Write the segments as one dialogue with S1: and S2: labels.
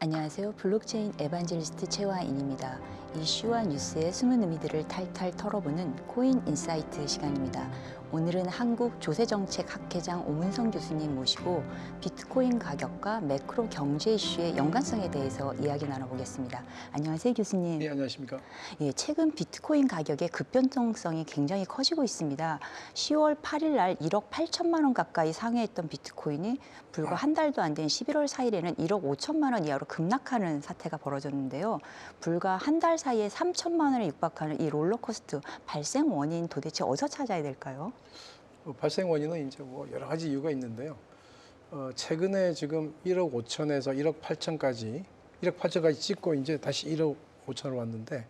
S1: 안녕하세요. 블록체인 에반젤리스트 최화인입니다. 이슈와 뉴스의 숨은 의미들을 탈탈 털어보는 코인 인사이트 시간입니다. 오늘은 한국조세정책학회장 오문성 교수님 모시고 비트코인 가격과 매크로 경제 이슈의 연관성에 대해서 이야기 나눠보겠습니다. 안녕하세요, 교수님.
S2: 네, 안녕하십니까.
S1: 예, 최근 비트코인 가격의 급변동성이 굉장히 커지고 있습니다. 10월 8일 날 1억 8천만 원 가까이 상회했던 비트코인이 불과 한 달도 안 된 11월 4일에는 1억 5천만 원 이하로 급락하는 사태가 벌어졌는데요. 불과 한 달 사이에 3천만 원에 육박하는 이 롤러코스터 발생 원인 도대체 어디서 찾아야 될까요?
S2: 발생 원인은 이제 뭐 여러 가지 이유가 있는데요. 최근에 지금 1억 5천에서 1억 8천까지 찍고 이제 다시 1억 5천으로 왔는데,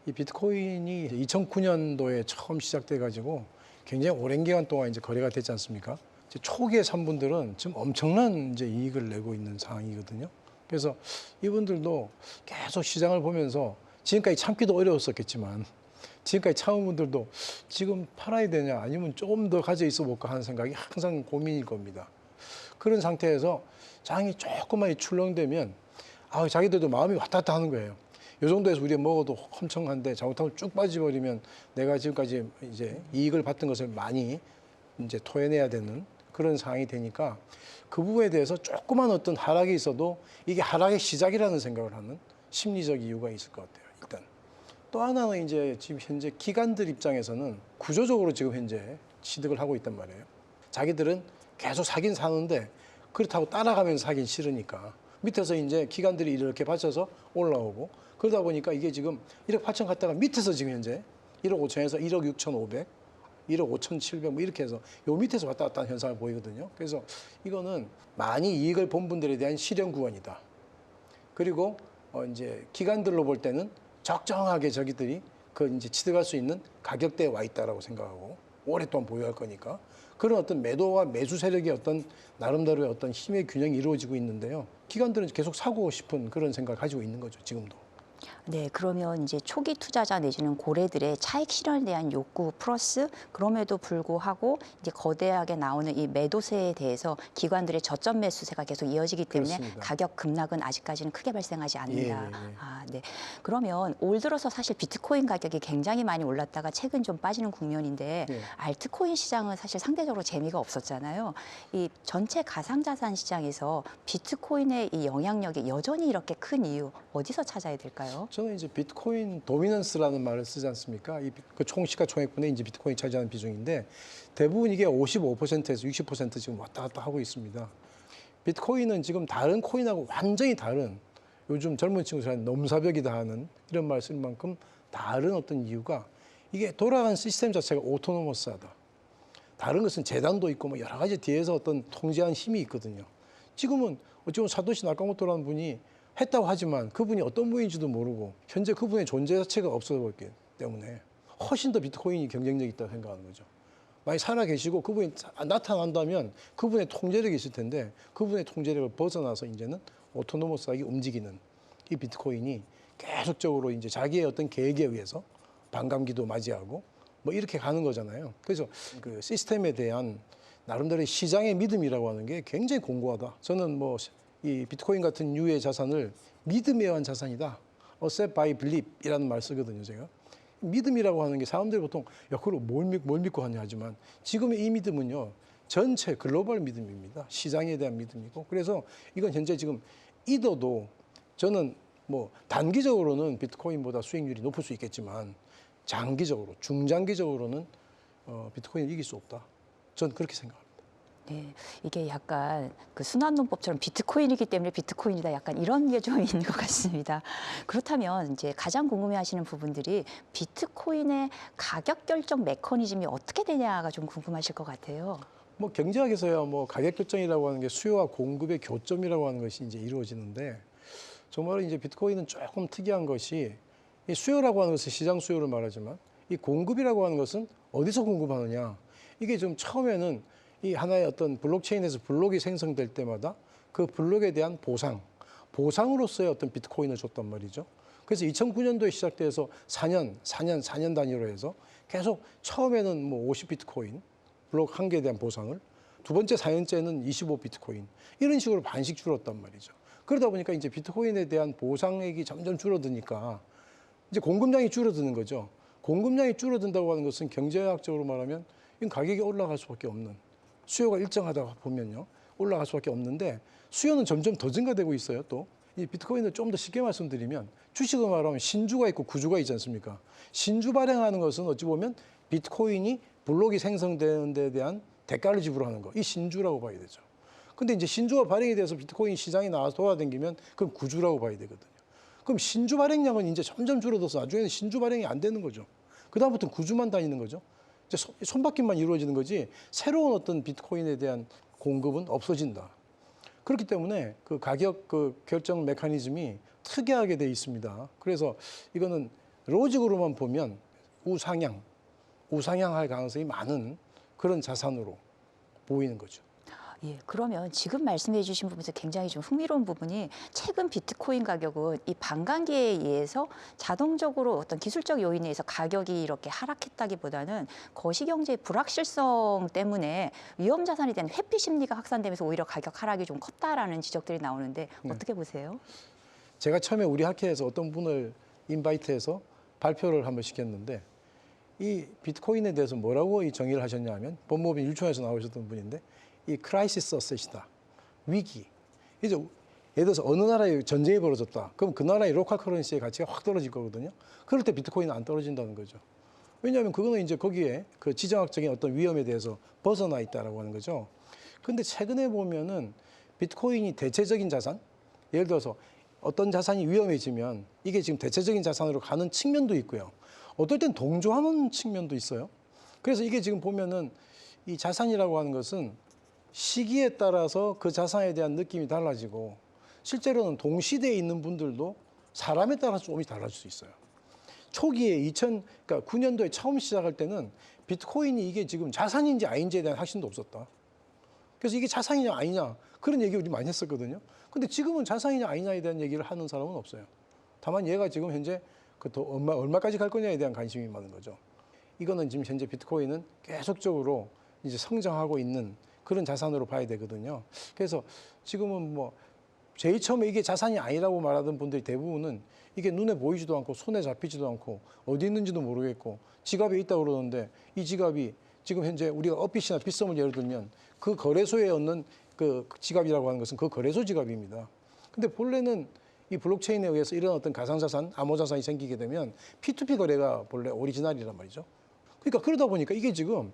S2: 이 비트코인이 2009년도에 처음 시작돼 가지고 굉장히 오랜 기간 동안 이제 거래가 되지 않습니까? 이제 초기에 산 분들은 지금 엄청난 이제 이익을 내고 있는 상황이거든요. 그래서 이분들도 계속 시장을 보면서 지금까지 참기도 어려웠었겠지만, 지금까지 참은 분들도 지금 팔아야 되냐 아니면 조금 더 가져 있어 볼까 하는 생각이 항상 고민일 겁니다. 그런 상태에서 장이 조금만 출렁되면 자기들도 마음이 왔다 갔다 하는 거예요. 이 정도에서 우리가 먹어도 엄청한데 잘못하면 쭉 빠져버리면 내가 지금까지 이제 이익을 봤던 것을 많이 이제 토해내야 되는 그런 상황이 되니까, 그 부분에 대해서 조그만 어떤 하락이 있어도 이게 하락의 시작이라는 생각을 하는 심리적 이유가 있을 것 같아요. 일단 또 하나는 이제 지금 현재 기관들 입장에서는 구조적으로 지금 현재 취득을 하고 있단 말이에요. 자기들은 계속 사긴 사는데 그렇다고 따라가면서 사긴 싫으니까 밑에서 이제 기관들이 이렇게 받쳐서 올라오고, 그러다 보니까 이게 지금 1억 8천 갔다가 밑에서 지금 현재 1억 5천에서 1억 6천5백 1억 5천 7백 뭐 이렇게 해서 요 밑에서 왔다 갔다 하는 현상을 보이거든요. 그래서 이거는 많이 이익을 본 분들에 대한 실현 구간이다. 그리고 이제 기관들로 볼 때는 적정하게 저기들이 그 이제 취득할 수 있는 가격대에 와 있다라고 생각하고 오랫동안 보유할 거니까, 그런 어떤 매도와 매수 세력의 어떤 나름대로의 어떤 힘의 균형이 이루어지고 있는데요. 기관들은 계속 사고 싶은 그런 생각을 가지고 있는 거죠, 지금도.
S1: 네, 그러면 이제 초기 투자자 내지는 고래들의 차익 실현에 대한 욕구 플러스 그럼에도 불구하고 이제 거대하게 나오는 이 매도세에 대해서 기관들의 저점 매수세가 계속 이어지기 때문에
S2: 그렇습니다.
S1: 가격 급락은 아직까지는 크게 발생하지 않는다.
S2: 예.
S1: 네. 그러면 올 들어서 사실 비트코인 가격이 굉장히 많이 올랐다가 최근 좀 빠지는 국면인데,
S2: 예.
S1: 알트코인 시장은 사실 상대적으로 재미가 없었잖아요. 이 전체 가상자산 시장에서 비트코인의 이 영향력이 여전히 이렇게 큰 이유 어디서 찾아야 될까요?
S2: 저는 이제 비트코인 도미넌스라는 말을 쓰지 않습니까? 그 총 시가총액분의 이제 비트코인이 차지하는 비중인데, 대부분 이게 55%에서 60% 지금 왔다 갔다 하고 있습니다. 비트코인은 지금 다른 코인하고 완전히 다른, 요즘 젊은 친구들한테 넘사벽이다 하는 이런 말 쓸 만큼 다른 어떤 이유가, 이게 돌아가는 시스템 자체가 오토노머스하다. 다른 것은 재단도 있고 뭐 여러 가지 뒤에서 어떤 통제하는 힘이 있거든요. 지금은 어찌보면 사토시 나카모토라는 분이 했다고 하지만 그분이 어떤 분인지도 모르고 현재 그분의 존재 자체가 없어졌기 때문에 훨씬 더 비트코인이 경쟁력이 있다고 생각하는 거죠. 만약 살아 계시고 그분이 나타난다면 그분의 통제력이 있을 텐데, 그분의 통제력을 벗어나서 이제는 오토노머스하게 움직이는 이 비트코인이 계속적으로 이제 자기의 어떤 계획에 의해서 반감기도 맞이하고 뭐 이렇게 가는 거잖아요. 그래서 그 시스템에 대한 나름대로의 시장의 믿음이라고 하는 게 굉장히 공고하다. 저는 뭐 이 비트코인 같은 유의 자산을 믿음에 의한 자산이다. Accept by belief이라는 말 쓰거든요, 제가. 믿음이라고 하는 게 사람들이 보통 그걸 뭘 믿고 하냐 하지만, 지금의 이 믿음은요, 전체 글로벌 믿음입니다. 시장에 대한 믿음이고. 그래서 이건 현재 지금 잊어도 저는 뭐 단기적으로는 비트코인보다 수익률이 높을 수 있겠지만 장기적으로, 중장기적으로는 비트코인을 이길 수 없다. 저는 그렇게 생각합니다.
S1: 네, 이게 약간 그 순환론법처럼 비트코인이기 때문에 비트코인이다, 약간 이런 게 좀 있는 것 같습니다. 그렇다면 이제 가장 궁금해하시는 부분들이 비트코인의 가격 결정 메커니즘이 어떻게 되냐가 좀 궁금하실 것 같아요.
S2: 뭐 경제학에서야 뭐 가격 결정이라고 하는 게 수요와 공급의 교점이라고 하는 것이 이제 이루어지는데, 정말 이제 비트코인은 조금 특이한 것이, 이 수요라고 하는 것은 시장 수요를 말하지만 이 공급이라고 하는 것은 어디서 공급하느냐. 이게 좀 처음에는 이 하나의 어떤 블록체인에서 블록이 생성될 때마다 그 블록에 대한 보상으로서의 어떤 비트코인을 줬단 말이죠. 그래서 2009년도에 시작돼서 4년 단위로 해서 계속 처음에는 뭐 50비트코인, 블록 한 개에 대한 보상을. 두 번째 4년째는 25 비트코인. 이런 식으로 반씩 줄었단 말이죠. 그러다 보니까 이제 비트코인에 대한 보상액이 점점 줄어드니까 이제 공급량이 줄어드는 거죠. 공급량이 줄어든다고 하는 것은 경제학적으로 말하면 이건 가격이 올라갈 수밖에 없는, 수요가 일정하다 보면요 올라갈 수밖에 없는데 수요는 점점 더 증가되고 있어요. 또 이 비트코인을 좀 더 쉽게 말씀드리면 주식을 말하면 신주가 있고 구주가 있지 않습니까? 신주 발행하는 것은 어찌 보면 비트코인이 블록이 생성되는 데 대한 대가를 지불하는 거, 이 신주라고 봐야 되죠. 근데 이제 신주가 발행이 돼서 비트코인 시장에 나와서 돌아다니면 그럼 구주라고 봐야 되거든요. 그럼 신주 발행량은 이제 점점 줄어들어서 나중에는 신주 발행이 안 되는 거죠. 그다음부터는 구주만 다니는 거죠. 이제 손바뀜만 이루어지는 거지 새로운 어떤 비트코인에 대한 공급은 없어진다. 그렇기 때문에 그 가격 그 결정 메커니즘이 특이하게 돼 있습니다. 그래서 이거는 로직으로만 보면 우상향할 가능성이 많은 그런 자산으로 보이는 거죠.
S1: 예, 그러면 지금 말씀해 주신 부분에서 굉장히 좀 흥미로운 부분이 최근 비트코인 가격은 이 반감기에 의해서 자동적으로 어떤 기술적 요인에 의해서 가격이 이렇게 하락했다기보다는 거시경제의 불확실성 때문에 위험 자산에 대한 회피 심리가 확산되면서 오히려 가격 하락이 좀 컸다라는 지적들이 나오는데 어떻게 보세요?
S2: 제가 처음에 우리 학회에서 어떤 분을 인바이트해서 발표를 한번 시켰는데 이 비트코인에 대해서 뭐라고 이 정의를 하셨냐 하면 법무법인 율촌에서 나오셨던 분인데 이 크라이시스 어셋이다. 위기. 이제 예를 들어서 어느 나라에 전쟁이 벌어졌다. 그럼 그 나라의 로컬 커런시의 가치가 확 떨어질 거거든요. 그럴 때 비트코인은 안 떨어진다는 거죠. 왜냐하면 그거는 이제 거기에 그 지정학적인 어떤 위험에 대해서 벗어나 있다라고 하는 거죠. 근데 최근에 보면은 비트코인이 대체적인 자산, 예를 들어서 어떤 자산이 위험해지면 이게 지금 대체적인 자산으로 가는 측면도 있고요. 어떨 땐 동조하는 측면도 있어요. 그래서 이게 지금 보면은 이 자산이라고 하는 것은 시기에 따라서 그 자산에 대한 느낌이 달라지고 실제로는 동시대에 있는 분들도 사람에 따라서 조금씩 달라질 수 있어요. 초기에 2009년도에 처음 시작할 때는 비트코인이 이게 지금 자산인지 아닌지에 대한 확신도 없었다. 그래서 이게 자산이냐 아니냐 그런 얘기 우리 많이 했었거든요. 근데 지금은 자산이냐 아니냐에 대한 얘기를 하는 사람은 없어요. 다만 얘가 지금 현재 그 얼마까지 갈 거냐에 대한 관심이 많은 거죠. 이거는 지금 현재 비트코인은 계속적으로 이제 성장하고 있는 그런 자산으로 봐야 되거든요. 그래서 지금은 뭐 제일 처음에 이게 자산이 아니라고 말하던 분들이 대부분은 이게 눈에 보이지도 않고 손에 잡히지도 않고 어디 있는지도 모르겠고 지갑에 있다고 그러는데 이 지갑이 지금 현재 우리가 업빗이나 빗썸을 예를 들면 그 거래소에 얻는 그 지갑이라고 하는 것은 그 거래소 지갑입니다. 근데 본래는 이 블록체인에 의해서 이런 어떤 가상자산, 암호자산이 생기게 되면 P2P 거래가 본래 오리지널이란 말이죠. 그러니까 그러다 보니까 이게 지금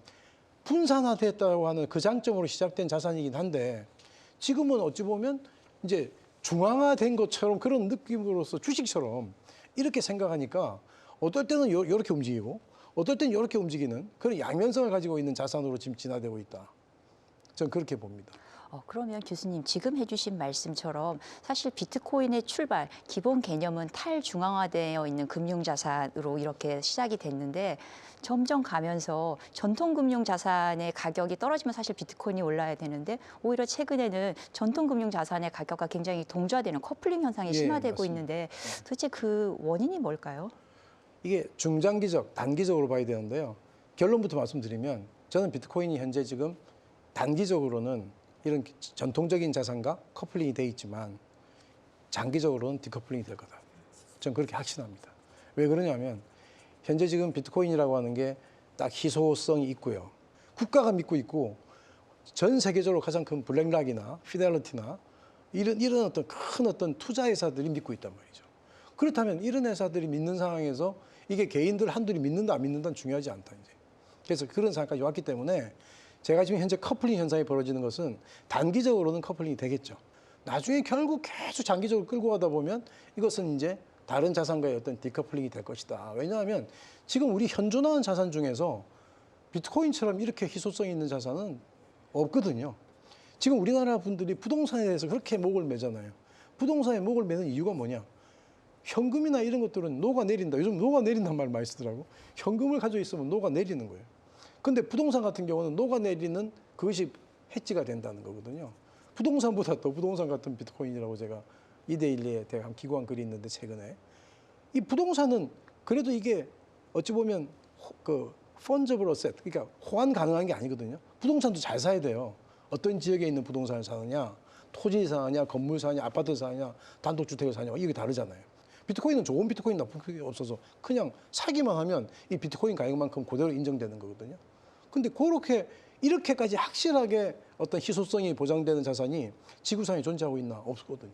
S2: 분산화됐다고 하는 그 장점으로 시작된 자산이긴 한데 지금은 어찌 보면 이제 중앙화된 것처럼 그런 느낌으로서 주식처럼 이렇게 생각하니까 어떨 때는 이렇게 움직이고 어떨 때는 이렇게 움직이는 그런 양면성을 가지고 있는 자산으로 지금 진화되고 있다. 저는 그렇게 봅니다.
S1: 그러면 교수님 지금 해주신 말씀처럼 사실 비트코인의 출발, 기본 개념은 탈중앙화되어 있는 금융자산으로 이렇게 시작이 됐는데 점점 가면서 전통금융자산의 가격이 떨어지면 사실 비트코인이 올라야 되는데 오히려 최근에는 전통금융자산의 가격과 굉장히 동조화되는 커플링 현상이 심화되고
S2: 맞습니다.
S1: 있는데 도대체 그 원인이 뭘까요?
S2: 이게 중장기적, 단기적으로 봐야 되는데요. 결론부터 말씀드리면 저는 비트코인이 현재 지금 단기적으로는 이런 전통적인 자산과 커플링이 돼 있지만 장기적으로는 디커플링이 될 거다. 저는 그렇게 확신합니다. 왜 그러냐면 현재 지금 비트코인이라고 하는 게 딱 희소성이 있고요. 국가가 믿고 있고 전 세계적으로 가장 큰 블랙락이나 피델리티나 이런 어떤 큰 어떤 투자 회사들이 믿고 있단 말이죠. 그렇다면 이런 회사들이 믿는 상황에서 이게 개인들 한둘이 믿는다 안 믿는다는 중요하지 않다 이제. 그래서 그런 상황까지 왔기 때문에 제가 지금 현재 커플링 현상이 벌어지는 것은 단기적으로는 커플링이 되겠죠. 나중에 결국 계속 장기적으로 끌고 가다 보면 이것은 이제 다른 자산과의 어떤 디커플링이 될 것이다. 왜냐하면 지금 우리 현존하는 자산 중에서 비트코인처럼 이렇게 희소성이 있는 자산은 없거든요. 지금 우리나라 분들이 부동산에 대해서 그렇게 목을 매잖아요. 부동산에 목을 매는 이유가 뭐냐? 현금이나 이런 것들은 녹아내린다. 요즘 녹아내린다는 말 많이 쓰더라고. 현금을 가지고 있으면 녹아내리는 거예요. 근데 부동산 같은 경우는 녹아내리는 그것이 해지가 된다는 거거든요. 부동산보다 더 부동산 같은 비트코인이라고 제가 2대1에 대한 기고한 글이 있는데 최근에 이 부동산은 그래도 이게 어찌 보면 그 펀저블 어셋 그러니까 호환 가능한 게 아니거든요. 부동산도 잘 사야 돼요. 어떤 지역에 있는 부동산을 사느냐, 토지 사느냐, 건물 사느냐, 아파트 사느냐, 단독주택을 사느냐, 이게 다르잖아요. 비트코인은 좋은 비트코인, 나쁜 비트코인이 없어서 그냥 사기만 하면 이 비트코인 가격만큼 그대로 인정되는 거거든요. 근데 그렇게 이렇게까지 확실하게 어떤 희소성이 보장되는 자산이 지구상에 존재하고 있나? 없거든요.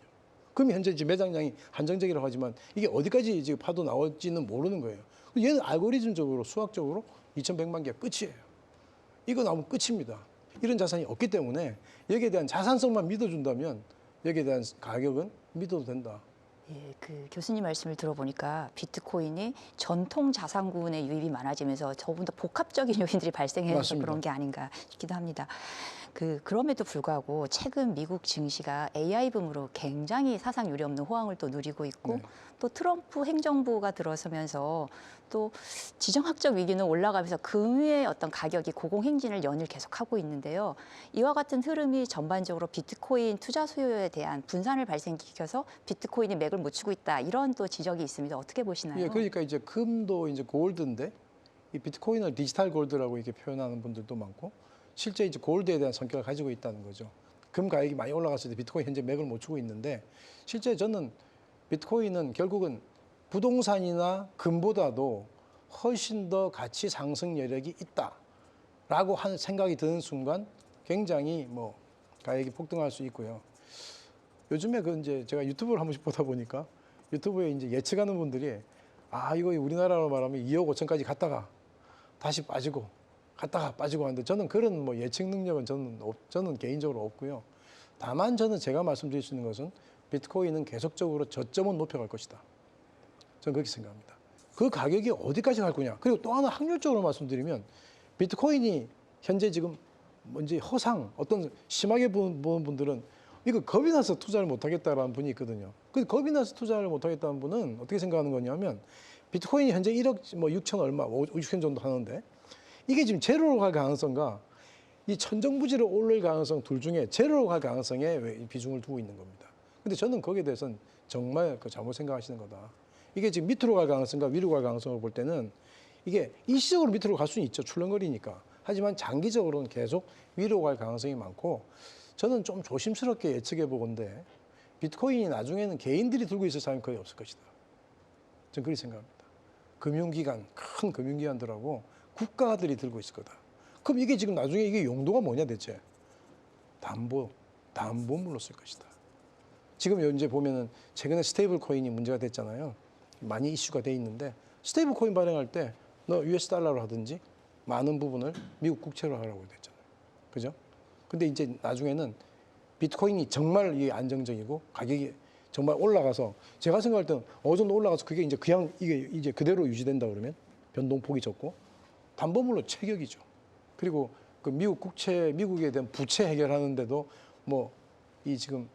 S2: 그럼 현재 지금 매장량이 한정적이라고 하지만 이게 어디까지 지금 파도 나올지는 모르는 거예요. 얘는 알고리즘적으로 수학적으로 2,100만 개가 끝이에요. 이거 나오면 끝입니다. 이런 자산이 없기 때문에 여기에 대한 자산성만 믿어준다면 여기에 대한 가격은 믿어도 된다.
S1: 예, 그 교수님 말씀을 들어보니까 비트코인이 전통 자산군의 유입이 많아지면서 조금 더 복합적인 요인들이 발생해서
S2: 맞습니다.
S1: 그런 게 아닌가 싶기도 합니다. 그럼에도 불구하고 최근 미국 증시가 AI 붐으로 굉장히 사상 유례 없는 호황을 또 누리고 있고
S2: 네.
S1: 또 트럼프 행정부가 들어서면서 또 지정학적 위기는 올라가면서 금의 어떤 가격이 고공행진을 연일 계속하고 있는데요. 이와 같은 흐름이 전반적으로 비트코인 투자 수요에 대한 분산을 발생시켜서 비트코인이 맥을 못 추고 있다. 이런 또 지적이 있습니다. 어떻게 보시나요?
S2: 예, 그러니까 이제 금도 이제 골드인데 이 비트코인을 디지털 골드라고 이렇게 표현하는 분들도 많고 실제 이제 골드에 대한 성격을 가지고 있다는 거죠. 금 가격이 많이 올라갔을 때 비트코인 현재 맥을 못 추고 있는데 실제 저는 비트코인은 결국은 부동산이나 금보다도 훨씬 더 가치 상승 여력이 있다라고 하는 생각이 드는 순간 굉장히 뭐 가격이 폭등할 수 있고요. 요즘에 그 이제 제가 유튜브를 한 번씩 보다 보니까 유튜브에 이제 예측하는 분들이 이거 우리나라로 말하면 2억 5천까지 갔다가 다시 빠지고 갔다가 빠지고 하는데 저는 그런 뭐 예측 능력은 저는 개인적으로 없고요. 다만 저는 제가 말씀드릴 수 있는 것은 비트코인은 계속적으로 저점은 높여갈 것이다. 저는 그렇게 생각합니다. 그 가격이 어디까지 갈 거냐. 그리고 또 하나 확률적으로 말씀드리면 비트코인이 현재 지금 뭔지 허상 어떤 심하게 보는 분들은 이거 겁이 나서 투자를 못 하겠다라는 분이 있거든요. 그 겁이 나서 투자를 못 하겠다는 분은 어떻게 생각하는 거냐면 비트코인이 현재 1억 뭐 6천 얼마, 6천 정도 하는데 이게 지금 제로로 갈 가능성과 이 천정부지로 오를 가능성 둘 중에 제로로 갈 가능성에 비중을 두고 있는 겁니다. 근데 저는 거기에 대해서는 정말 잘못 생각하시는 거다. 이게 지금 밑으로 갈 가능성과 위로 갈 가능성을 볼 때는 이게 일시적으로 밑으로 갈 수는 있죠. 출렁거리니까. 하지만 장기적으로는 계속 위로 갈 가능성이 많고 저는 좀 조심스럽게 예측해 보건데 비트코인이 나중에는 개인들이 들고 있을 사람이 거의 없을 것이다. 저는 그렇게 생각합니다. 금융기관, 큰 금융기관들하고 국가들이 들고 있을 거다. 그럼 이게 지금 나중에 이게 용도가 뭐냐 대체? 담보물로 쓸 것이다. 지금 현재 보면은 최근에 스테이블 코인이 문제가 됐잖아요. 많이 이슈가 돼 있는데 스테이블 코인 발행할 때 너 US 달러로 하든지 많은 부분을 미국 국채로 하라고 됐잖아요. 그죠? 근데 이제 나중에는 비트코인이 정말 이게 안정적이고 가격이 정말 올라가서 제가 생각할 때는 어느 정도 올라가서 그게 이제 그냥 이게 이제 그대로 유지된다 그러면 변동폭이 적고 담보물로 체격이죠. 그리고 그 미국 국채, 미국에 대한 부채 해결하는데도 뭐 이 지금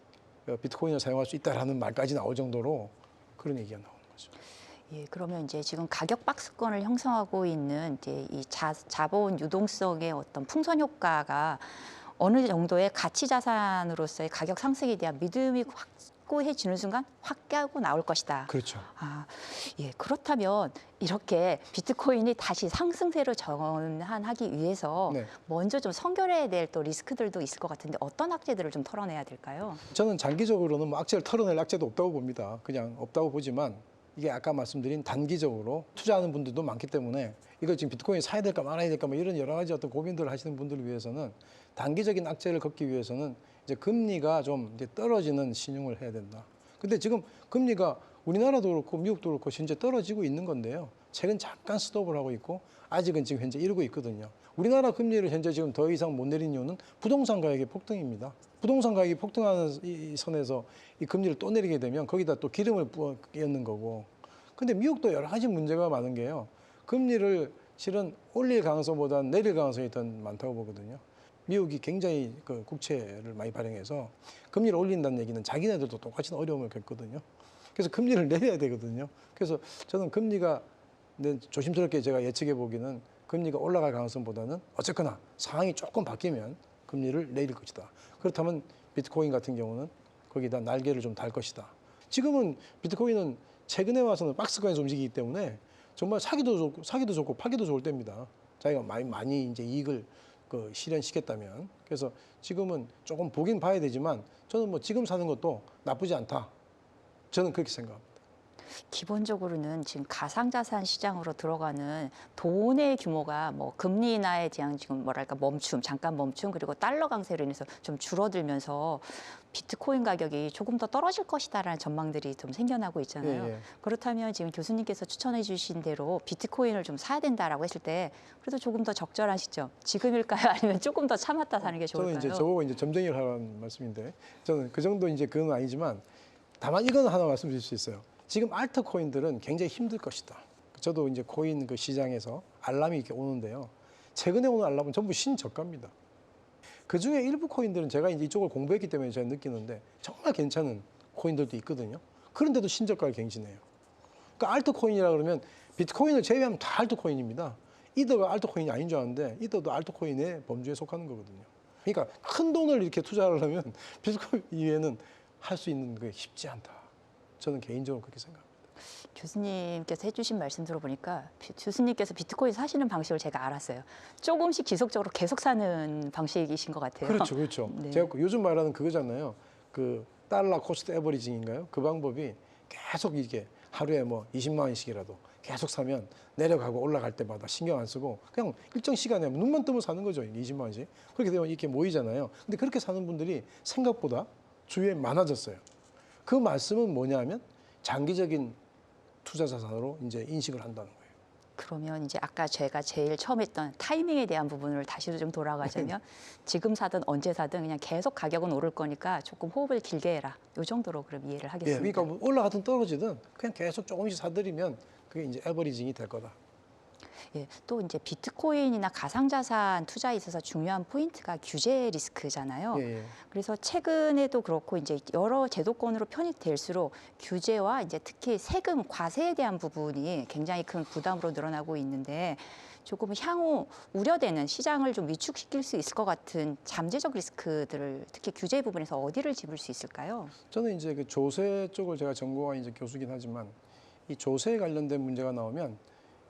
S2: 비트코인을 사용할 수 있다라는 말까지 나올 정도로 그런 얘기가 나오는 거죠.
S1: 예, 그러면 이제 지금 가격 박스권을 형성하고 있는 이제 이 자본 유동성의 어떤 풍선 효과가 어느 정도의 가치 자산으로서의 가격 상승에 대한 믿음이 확고해지는 순간 확 깨고 나올 것이다.
S2: 그렇죠.
S1: 예, 그렇다면 이렇게 비트코인이 다시 상승세로 전환하기 위해서
S2: 네.
S1: 먼저 좀 선결해야 될 또 리스크들도 있을 것 같은데 어떤 악재들을 좀 털어내야 될까요?
S2: 저는 장기적으로는 뭐 악재를 털어낼 악재도 없다고 봅니다. 그냥 없다고 보지만 이게 아까 말씀드린 단기적으로 투자하는 분들도 많기 때문에 이거 지금 비트코인 사야 될까 말아야 될까 뭐 이런 여러 가지 어떤 고민들을 하시는 분들을 위해서는 단기적인 악재를 걷기 위해서는 이제 금리가 좀 이제 떨어지는 신용을 해야 된다. 근데 지금 금리가 우리나라도 그렇고 미국도 그렇고 현재 떨어지고 있는 건데요. 최근 잠깐 스톱을 하고 있고 아직은 지금 현재 이르고 있거든요. 우리나라 금리를 현재 지금 더 이상 못 내린 이유는 부동산 가격의 폭등입니다. 부동산 가격이 폭등하는 이 선에서 이 금리를 또 내리게 되면 거기다 또 기름을 부어 끼얹는 거고. 근데 미국도 여러 가지 문제가 많은 게요. 금리를 실은 올릴 가능성보다는 내릴 가능성이 더 많다고 보거든요. 미국이 굉장히 그 국채를 많이 발행해서 금리를 올린다는 얘기는 자기네들도 똑같이 어려움을 겪거든요. 그래서 금리를 내려야 되거든요. 그래서 저는 금리가 조심스럽게 제가 예측해 보기는 금리가 올라갈 가능성보다는 어쨌거나 상황이 조금 바뀌면 금리를 내릴 것이다. 그렇다면 비트코인 같은 경우는 거기다 날개를 좀 달 것이다. 지금은 비트코인은 최근에 와서는 박스권에서 움직이기 때문에 정말 사기도 좋고 팔기도 좋을 때입니다. 자기가 많이 이제 이익을 실현시켰다면. 그래서 지금은 조금 보긴 봐야 되지만 저는 뭐 지금 사는 것도 나쁘지 않다. 저는 그렇게 생각합니다.
S1: 기본적으로는 지금 가상자산 시장으로 들어가는 돈의 규모가 뭐 금리 인하에 대한 지금 뭐랄까 멈춤, 잠깐 멈춤, 그리고 달러 강세로 인해서 좀 줄어들면서 비트코인 가격이 조금 더 떨어질 것이다라는 전망들이 좀 생겨나고 있잖아요.
S2: 예, 예.
S1: 그렇다면 지금 교수님께서 추천해 주신 대로 비트코인을 좀 사야 된다라고 했을 때 그래도 조금 더 적절한 시점, 지금일까요? 아니면 조금 더 참았다 사는 게 좋을까요?
S2: 저는 이제 저보고 이제 점쟁이를 하라는 말씀인데 저는 그 정도 이제 그건 아니지만 다만 이건 하나 말씀드릴 수 있어요. 지금 알트 코인들은 굉장히 힘들 것이다. 저도 이제 코인 그 시장에서 알람이 이렇게 오는데요. 최근에 오는 알람은 전부 신저가입니다. 그 중에 일부 코인들은 제가 이제 이쪽을 공부했기 때문에 제가 느끼는데 정말 괜찮은 코인들도 있거든요. 그런데도 신저가를 갱신해요. 그러니까 알트 코인이라 그러면 비트코인을 제외하면 다 알트 코인입니다. 이더가 알트 코인이 아닌 줄 아는데 이더도 알트 코인의 범주에 속하는 거거든요. 그러니까 큰 돈을 이렇게 투자를 하면 비트코인 이외에는 할 수 있는 게 쉽지 않다. 저는 개인적으로 그렇게 생각합니다.
S1: 교수님께서 해주신 말씀 들어보니까 교수님께서 비트코인 사시는 방식을 제가 알았어요. 조금씩 지속적으로 계속 사는 방식이신 것 같아요.
S2: 그렇죠, 그렇죠.
S1: 네.
S2: 제가 요즘 말하는 그거잖아요. 그 달러 코스트 에버리징인가요? 그 방법이 계속 이게 하루에 뭐 20만 원씩이라도 계속 사면 내려가고 올라갈 때마다 신경 안 쓰고 그냥 일정 시간에 눈만 뜨면 사는 거죠. 20만 원씩. 그렇게 되면 이렇게 모이잖아요. 근데 그렇게 사는 분들이 생각보다 주위에 많아졌어요. 그 말씀은 뭐냐면 장기적인 투자 자산으로 이제 인식을 한다는 거예요.
S1: 그러면 이제 아까 제가 제일 처음 했던 타이밍에 대한 부분을 다시 좀 돌아가자면 지금 사든 언제 사든 그냥 계속 가격은 오를 거니까 조금 호흡을 길게 해라. 이 정도로 그럼 이해를
S2: 예,
S1: 하겠습니다.
S2: 그러니까 뭐 올라가든 떨어지든 그냥 계속 조금씩 사들이면 그게 이제 에버리징이 될 거다.
S1: 예, 또 이제 비트코인이나 가상자산 투자에 있어서 중요한 포인트가 규제 리스크잖아요.
S2: 예, 예.
S1: 그래서 최근에도 그렇고 이제 여러 제도권으로 편입될수록 규제와 이제 특히 세금, 과세에 대한 부분이 굉장히 큰 부담으로 늘어나고 있는데 조금 향후 우려되는 시장을 좀 위축시킬 수 있을 것 같은 잠재적 리스크들을 특히 규제 부분에서 어디를 짚을 수 있을까요?
S2: 저는 이제 그 조세 쪽을 제가 전공한 이제 교수긴 하지만 이 조세에 관련된 문제가 나오면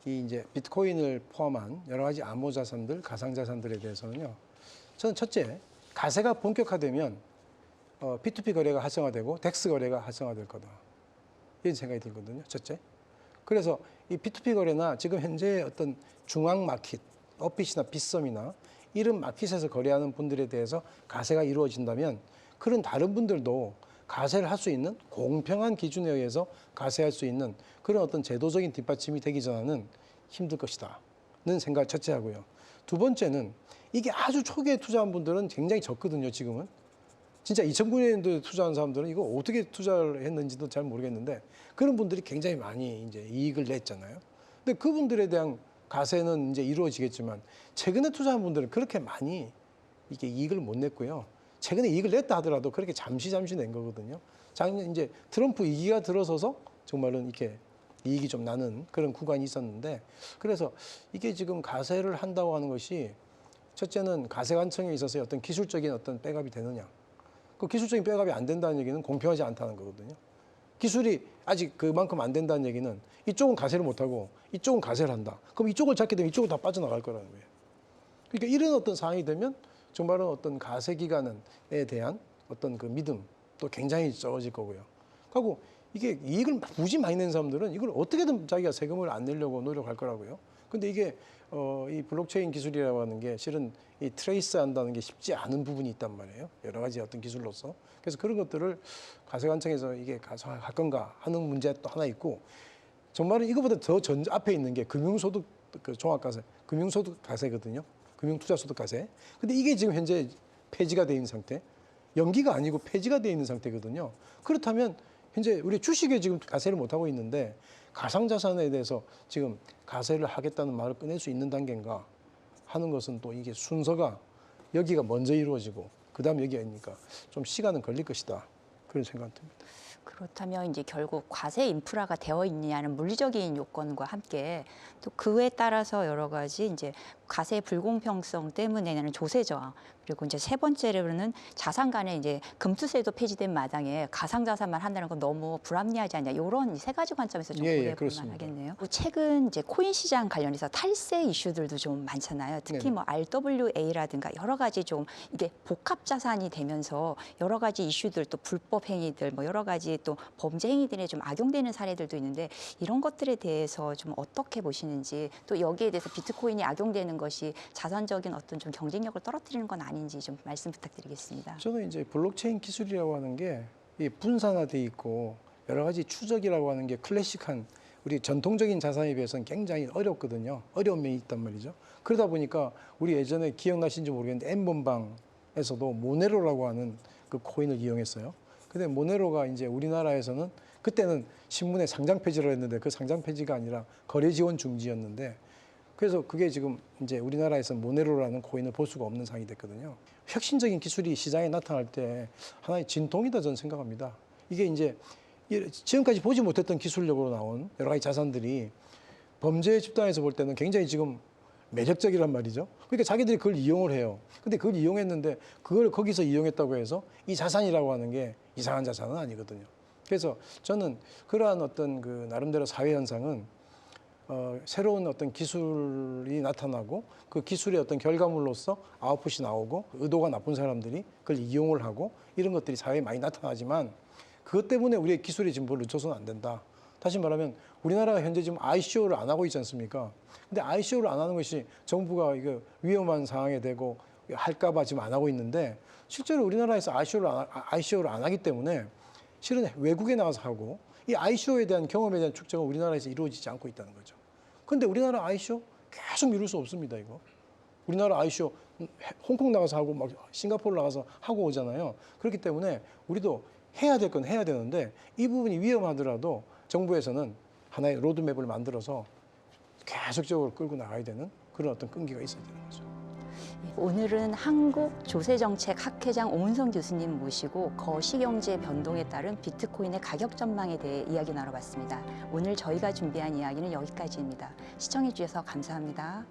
S2: 이 이제 비트코인을 포함한 여러 가지 암호 자산들, 가상 자산들에 대해서는요. 저는 첫째, 가세가 본격화되면 P2P 거래가 활성화되고 덱스 거래가 활성화될 거다. 이런 생각이 들거든요. 첫째. 그래서 이 P2P 거래나 지금 현재 어떤 중앙 마켓, 업빗이나 빗썸이나 이런 마켓에서 거래하는 분들에 대해서 가세가 이루어진다면 그런 다른 분들도 가세를 할 수 있는 공평한 기준에 의해서 가세할 수 있는 그런 어떤 제도적인 뒷받침이 되기 전에는 힘들 것이다는 생각 첫째 하고요. 두 번째는 이게 아주 초기에 투자한 분들은 굉장히 적거든요, 지금은. 진짜 2009년도에 투자한 사람들은 이거 어떻게 투자를 했는지도 잘 모르겠는데 그런 분들이 굉장히 많이 이제 이익을 냈잖아요. 근데 그분들에 대한 가세는 이제 이루어지겠지만 최근에 투자한 분들은 그렇게 많이 이게 이익을 못 냈고요. 최근에 이익을 냈다 하더라도 그렇게 잠시 낸 거거든요. 작년 이제 트럼프 위기가 들어서서 정말은 이렇게 이익이 좀 나는 그런 구간이 있었는데 그래서 이게 지금 가세를 한다고 하는 것이 첫째는 가세 관청에 있어서 어떤 기술적인 어떤 백업이 되느냐. 그 기술적인 백업이 안 된다는 얘기는 공평하지 않다는 거거든요. 기술이 아직 그만큼 안 된다는 얘기는 이쪽은 가세를 못하고 이쪽은 가세를 한다. 그럼 이쪽을 잡게 되면 이쪽은 다 빠져나갈 거라는 거예요. 그러니까 이런 어떤 상황이 되면 정말은 어떤 가세 기간에 대한 어떤 그 믿음도 굉장히 적어질 거고요. 그리고 이게 이익을 무지 많이 낸 사람들은 이걸 어떻게든 자기가 세금을 안 내려고 노력할 거라고요. 근데 이게 이 블록체인 기술이라고 하는 게 실은 이 트레이스 한다는 게 쉽지 않은 부분이 있단 말이에요. 여러 가지 어떤 기술로서. 그래서 그런 것들을 가세관청에서 이게 가상할 건가 하는 문제 또 하나 있고 정말은 이거보다 더 앞에 있는 게 금융소득 그 종합가세, 금융소득 가세거든요. 금융투자소득 가세. 근데 이게 지금 현재 폐지가 돼 있는 상태. 연기가 아니고 폐지가 돼 있는 상태거든요. 그렇다면 현재 우리 주식에 지금 가세를 못 하고 있는데 가상자산에 대해서 지금 가세를 하겠다는 말을 꺼낼 수 있는 단계인가 하는 것은 또 이게 순서가 여기가 먼저 이루어지고 그다음 여기가 있으니까 좀 시간은 걸릴 것이다. 그런 생각이 듭니다.
S1: 그렇다면 이제 결국 과세 인프라가 되어 있느냐는 물리적인 요건과 함께 또 그에 따라서 여러 가지 이제 과세 불공평성 때문에 나는 조세 저항, 그리고 이제 세 번째로는 자산 간에 이제 금투세도 폐지된 마당에 가상자산만 한다는 건 너무 불합리하지 않냐, 이런 세 가지 관점에서 좀
S2: 예,
S1: 고려해 볼
S2: 그렇습니다.
S1: 만하겠네요. 최근 이제 코인 시장 관련해서 탈세 이슈들도 좀 많잖아요. 특히
S2: 네네.
S1: 뭐 RWA라든가 여러 가지 좀 이게 복합 자산이 되면서 여러 가지 이슈들, 또 불법 행위들, 뭐 여러 가지 또 범죄 행위들에 좀 악용되는 사례들도 있는데, 이런 것들에 대해서 좀 어떻게 보시는지, 또 여기에 대해서 비트코인이 악용되는 것이 자산적인 어떤 좀 경쟁력을 떨어뜨리는 건 아닌지 좀 말씀 부탁드리겠습니다.
S2: 저는 이제 블록체인 기술이라고 하는 게 이 분산화돼 있고 여러 가지 추적이라고 하는 게 클래식한 우리 전통적인 자산에 비해서는 굉장히 어렵거든요. 어려운 면이 있단 말이죠. 그러다 보니까 우리 예전에 기억나신지 모르겠는데 N번방에서도 모네로라고 하는 그 코인을 이용했어요. 근데 모네로가 이제 우리나라에서는 그때는 신문에 상장 폐지를 했는데 그 상장 폐지가 아니라 거래 지원 중지였는데, 그래서 그게 지금 이제 우리나라에서 모네로라는 코인을 볼 수가 없는 상황이 됐거든요. 혁신적인 기술이 시장에 나타날 때 하나의 진통이다 저는 생각합니다. 이게 이제 지금까지 보지 못했던 기술력으로 나온 여러 가지 자산들이 범죄 집단에서 볼 때는 굉장히 지금 매력적이란 말이죠. 그러니까 자기들이 그걸 이용을 해요. 근데 그걸 이용했는데 그걸 거기서 이용했다고 해서 이 자산이라고 하는 게 이상한 자산은 아니거든요. 그래서 저는 그러한 어떤 그 나름대로 사회 현상은 새로운 어떤 기술이 나타나고 그 기술의 어떤 결과물로서 아웃풋이 나오고 의도가 나쁜 사람들이 그걸 이용을 하고 이런 것들이 사회에 많이 나타나지만, 그것 때문에 우리의 기술이 지금 별로 늦춰서는 안 된다. 다시 말하면 우리나라가 현재 지금 ICO를 안 하고 있지 않습니까? 근데 ICO를 안 하는 것이 정부가 이거 위험한 상황에 대고 할까봐 지금 안 하고 있는데, 실제로 우리나라에서 ICO를 안 하기 때문에 실은 외국에 나가서 하고 이 ICO에 대한 경험에 대한 축적은 우리나라에서 이루어지지 않고 있다는 거죠. 근데 우리나라 ICO 계속 미룰 수 없습니다, 이거. 우리나라 ICO 홍콩 나가서 하고 막 싱가포르 나가서 하고 오잖아요. 그렇기 때문에 우리도 해야 될 건 해야 되는데 이 부분이 위험하더라도 정부에서는 하나의 로드맵을 만들어서 계속적으로 끌고 나가야 되는 그런 어떤 끈기가 있어야 되는 거죠.
S1: 오늘은 한국조세정책학회장 오문성 교수님 모시고 거시경제 변동에 따른 비트코인의 가격 전망에 대해 이야기 나눠봤습니다. 오늘 저희가 준비한 이야기는 여기까지입니다. 시청해 주셔서 감사합니다.